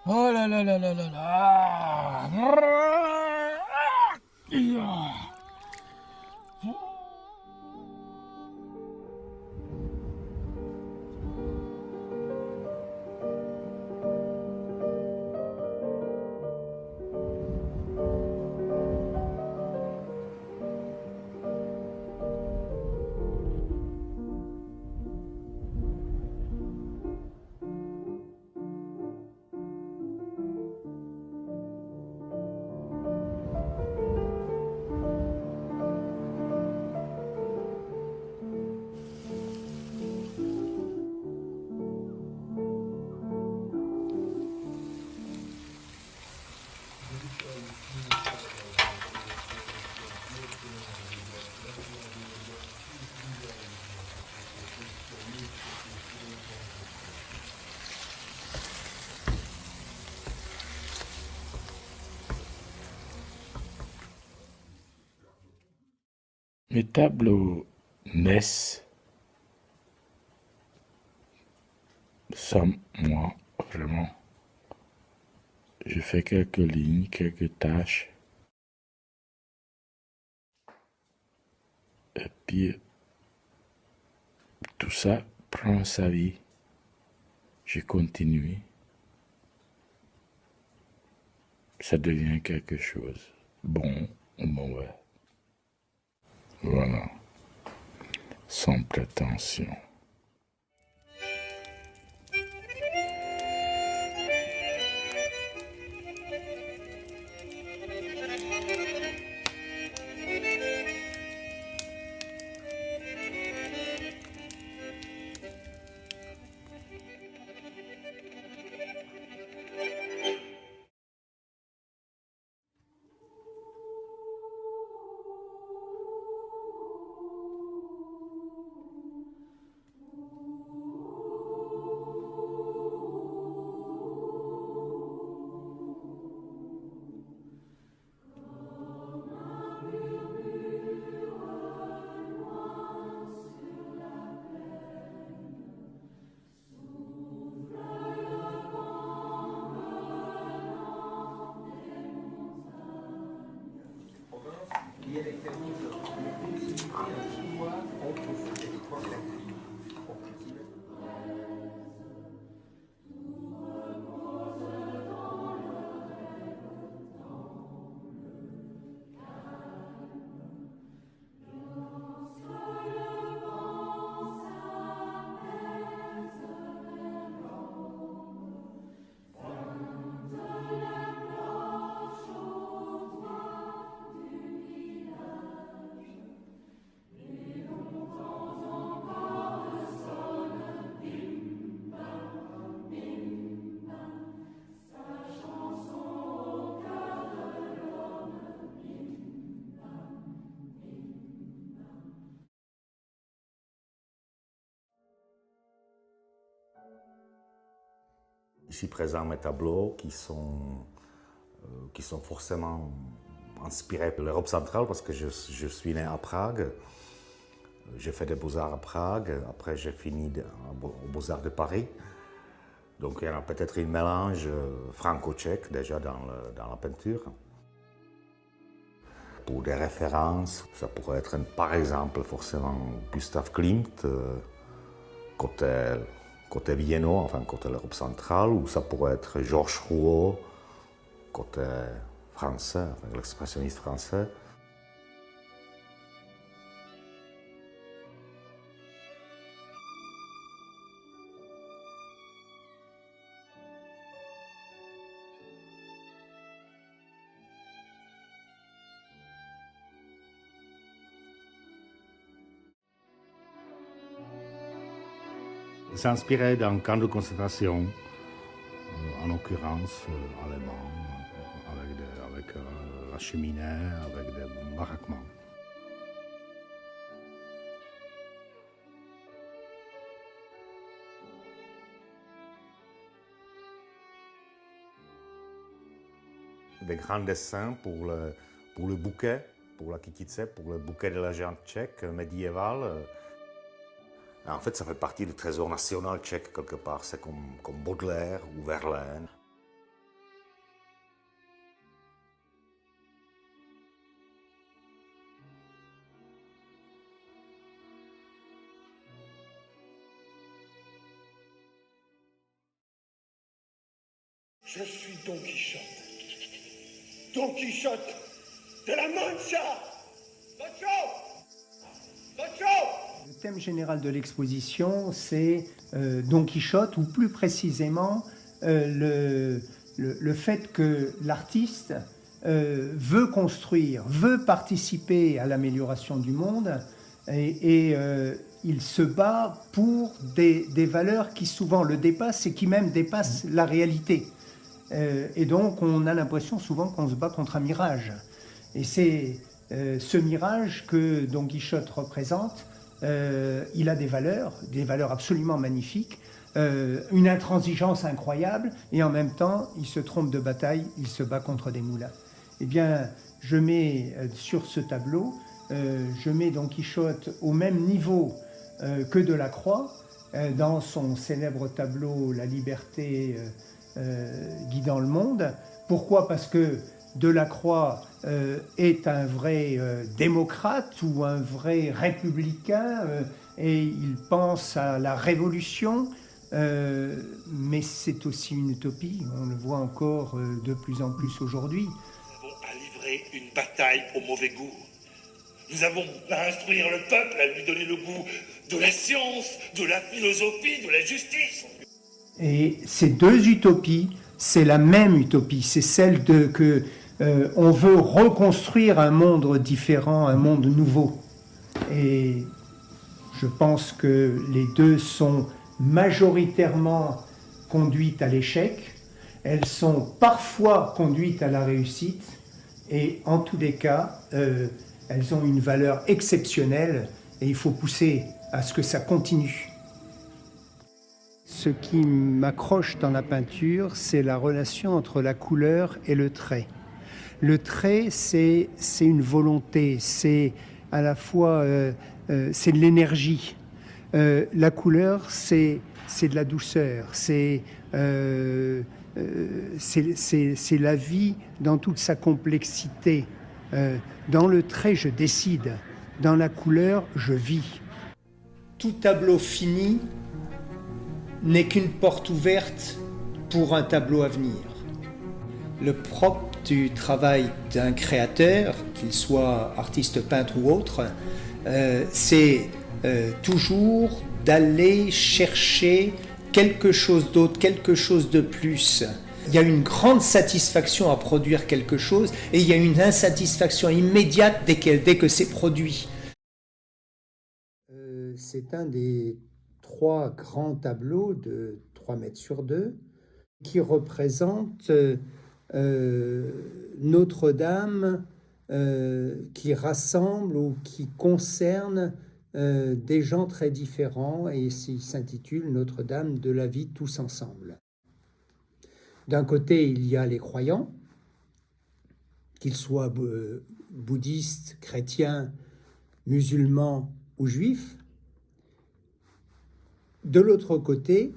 Oh là là là là là là. Mes tableaux naissent sans moi, vraiment. Je fais quelques lignes, quelques tâches, et puis tout ça prend sa vie. Je continue, ça devient quelque chose, bon ou mauvais. Voilà, sans prétention. Ici présent mes tableaux qui sont forcément inspirés de l'Europe centrale parce que je suis né à Prague. J'ai fait des beaux-arts à Prague, après j'ai fini aux beaux-arts de Paris. Donc il y en a peut-être un mélange franco-tchèque déjà dans la peinture. Pour des références, ça pourrait être par exemple forcément Gustav Klimt, côté viennois, enfin côté l'Europe centrale, ou ça pourrait être Georges Rouault, côté français, enfin, l'expressionniste français. S'inspirer d'un camp de concentration, en l'occurrence allemand, avec la cheminée, avec des baraquements. Des grands dessins pour le bouquet, pour la kitice, pour le bouquet de la gente tchèque médiévale. En fait, ça fait partie du trésor national tchèque quelque part. C'est comme Baudelaire ou Verlaine. Je suis Don Quichotte. Don Quichotte de la Mancha. Le thème général de l'exposition, c'est Don Quichotte, ou plus précisément le fait que l'artiste veut construire, veut participer à l'amélioration du monde et il se bat pour des valeurs qui souvent le dépassent et qui même dépassent la réalité. Et donc on a l'impression souvent qu'on se bat contre un mirage. Et c'est ce mirage que Don Quichotte représente. Il a des valeurs absolument magnifiques, une intransigeance incroyable, et en même temps, il se trompe de bataille, il se bat contre des moulins. Eh bien, je mets sur ce tableau, je mets Don Quichotte au même niveau que Delacroix, dans son célèbre tableau « La liberté guidant le monde ». Pourquoi ? Parce que Delacroix est un vrai démocrate ou un vrai républicain et il pense à la révolution, mais c'est aussi une utopie, on le voit encore de plus en plus aujourd'hui. Nous avons à livrer une bataille au mauvais goût. Nous avons à instruire le peuple, à lui donner le goût de la science, de la philosophie, de la justice. Et ces deux utopies, c'est la même utopie, c'est celle que on veut reconstruire un monde différent, un monde nouveau. Et je pense que les deux sont majoritairement conduites à l'échec. Elles sont parfois conduites à la réussite. Et en tous les cas, elles ont une valeur exceptionnelle et il faut pousser à ce que ça continue. Ce qui m'accroche dans la peinture, c'est la relation entre la couleur et le trait. Le trait, c'est une volonté, c'est à la fois c'est de l'énergie. La couleur, c'est de la douceur, c'est la vie dans toute sa complexité. Dans le trait, je décide. Dans la couleur, je vis. Tout tableau fini n'est qu'une porte ouverte pour un tableau à venir. Le propre du travail d'un créateur, qu'il soit artiste, peintre ou autre, c'est toujours d'aller chercher quelque chose d'autre, quelque chose de plus. Il y a une grande satisfaction à produire quelque chose et il y a une insatisfaction immédiate dès que c'est produit. C'est un des 3 grands tableaux de 3 mètres sur 2 qui représente Notre-Dame qui rassemble ou qui concerne des gens très différents et il s'intitule Notre-Dame de la vie tous ensemble. D'un côté, il y a les croyants, qu'ils soient bouddhistes, chrétiens, musulmans ou juifs. De l'autre côté,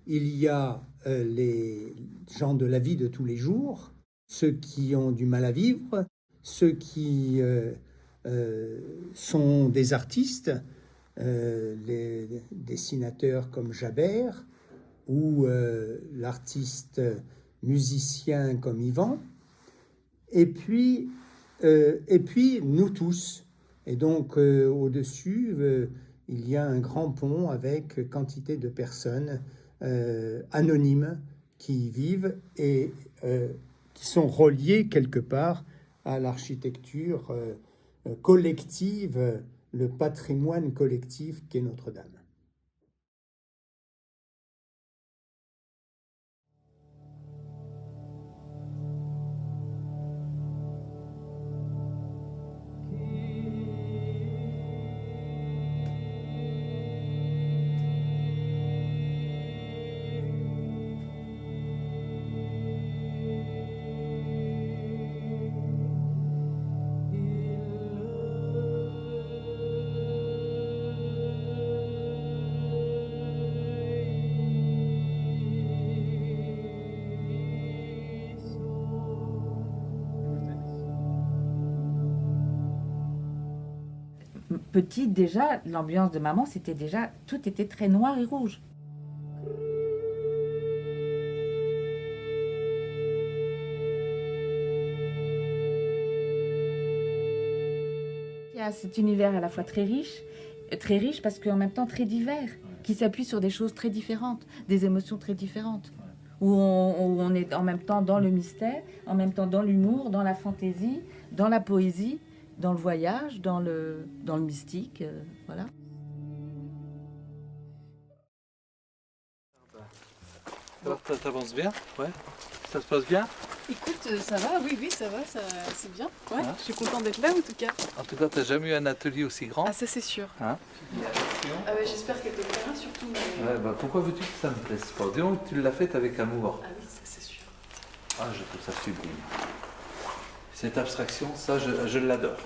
il y a les gens de la vie de tous les jours, ceux qui ont du mal à vivre, ceux qui sont des artistes, les dessinateurs comme Jabert ou l'artiste musicien comme Yvan, et puis nous tous. Et donc au-dessus, il y a un grand pont avec quantité de personnes anonymes qui vivent et qui sont reliées quelque part à l'architecture collective, le patrimoine collectif qu'est Notre-Dame. Petite déjà, l'ambiance de maman, c'était déjà, tout était très noir et rouge. a cet univers à la fois très riche parce qu'en même temps très divers, qui s'appuie sur des choses très différentes, des émotions très différentes, où on est en même temps dans le mystère, en même temps dans l'humour, dans la fantaisie, dans la poésie, dans le voyage, dans le mystique, voilà. Alors, t'avances bien? Ouais. Ça se passe bien? Écoute, ça va, oui, ça va, c'est bien. Ouais, Hein? je suis contente d'être là en tout cas. En tout cas, t'as jamais eu un atelier aussi grand? Ah, ça c'est sûr. Hein? Ah ouais, j'espère qu'elle te plaira surtout. Mais... Ouais, bah pourquoi veux-tu que ça me plaise pas? Disons que tu l'as faite avec amour. Ah oui, ça c'est sûr. Ah, je trouve ça sublime. Cette abstraction, ça, je l'adore.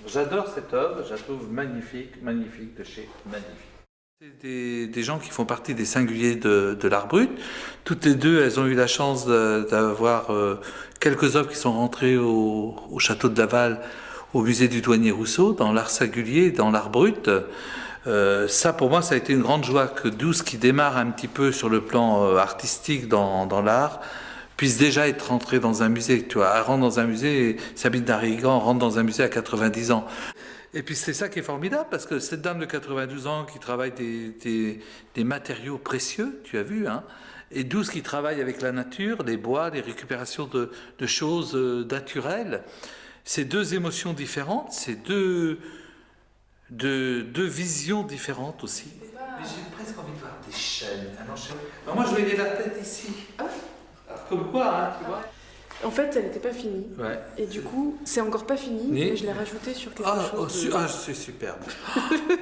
J'adore cette œuvre, je la trouve magnifique, magnifique, de chez magnifique. C'est des gens qui font partie des singuliers de l'art brut. Toutes les deux, elles ont eu la chance d'avoir quelques œuvres qui sont rentrées au château de Laval, au musée du douanier Rousseau, dans l'art singulier, dans l'art brut. Ça, pour moi, ça a été une grande joie que 12 qui démarrent un petit peu sur le plan artistique dans l'art puissent déjà être rentrés dans un musée. Tu vois, elle rentre dans un musée, Sabine Darrigan rentre dans un musée à 90 ans. Et puis c'est ça qui est formidable, parce que cette dame de 92 ans qui travaille des matériaux précieux, tu as vu, hein, et 12 qui travaillent avec la nature, les bois, les récupérations de choses naturelles, c'est deux émotions différentes, c'est deux visions différentes aussi. Mais j'ai presque envie de voir des chaînes, un enchaînement. Alors moi je voyais la tête ici. Alors, comme quoi, hein, tu vois. En fait, elle n'était pas finie. Ouais. Et du coup, c'est encore pas fini, mais je l'ai rajouté sur quelque chose. C'est superbe.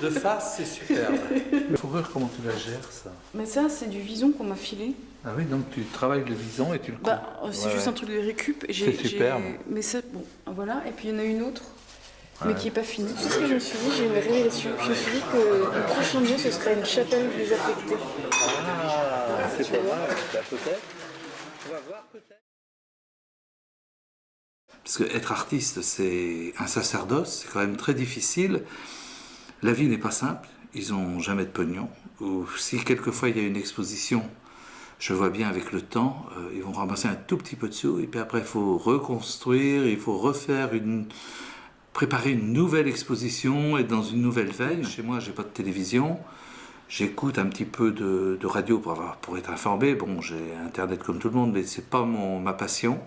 De face, c'est superbe. Il faut voir comment tu la gères, ça. Mais ça, c'est du vison qu'on m'a filé. Ah oui, donc tu travailles le vison et tu le coupes. C'est juste un truc de récup. C'est superbe. Mais ça, bon, voilà. Et puis il y en a une autre, mais qui n'est pas finie. C'est ce que je me suis dit, j'ai une révélation. Je me suis dit que le prochain lieu, ce serait une chapelle désaffectée. Ah, c'est pas mal, peut-être. On va voir peut-être. Parce que être artiste, c'est un sacerdoce, c'est quand même très difficile. La vie n'est pas simple, ils n'ont jamais de pognon. Ou si quelquefois il y a une exposition, je vois bien avec le temps, ils vont ramasser un tout petit peu de sous, et puis après il faut reconstruire, il faut préparer une nouvelle exposition, être dans une nouvelle veine. Chez moi, j'ai pas de télévision, j'écoute un petit peu de radio pour être informé. Bon, j'ai Internet comme tout le monde, mais c'est pas ma passion.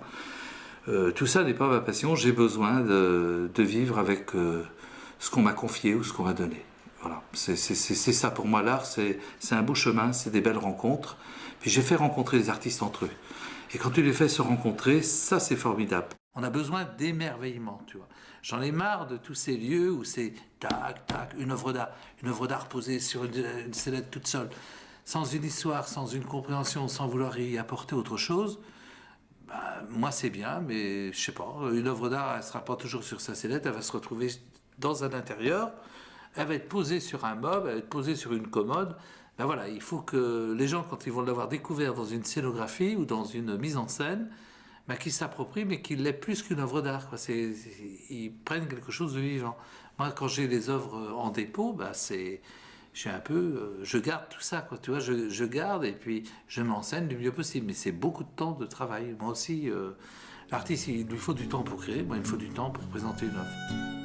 Tout ça n'est pas ma passion, j'ai besoin de vivre avec ce qu'on m'a confié ou ce qu'on m'a donné. Voilà, c'est ça pour moi l'art, c'est un beau chemin, c'est des belles rencontres. Puis j'ai fait rencontrer les artistes entre eux. Et quand tu les fais se rencontrer, ça c'est formidable. On a besoin d'émerveillement, tu vois. J'en ai marre de tous ces lieux où c'est tac, tac, une œuvre d'art posée sur une sellette toute seule, sans une histoire, sans une compréhension, sans vouloir y apporter autre chose. Moi c'est bien, mais je sais pas, une œuvre d'art, elle ne sera pas toujours sur sa sellette, elle va se retrouver dans un intérieur, elle va être posée sur un meuble, elle va être posée sur une commode. Ben voilà, il faut que les gens, quand ils vont l'avoir découvert dans une scénographie ou dans une mise en scène, qu'ils s'approprient, mais qu'ils l'aient plus qu'une œuvre d'art. Ils prennent quelque chose de vivant. Moi, quand j'ai les œuvres en dépôt, je garde tout ça, quoi. Tu vois, je garde et puis je m'enseigne du mieux possible. Mais c'est beaucoup de temps de travail. Moi aussi, l'artiste, il lui faut du temps pour créer. Moi, il me faut du temps pour présenter une œuvre.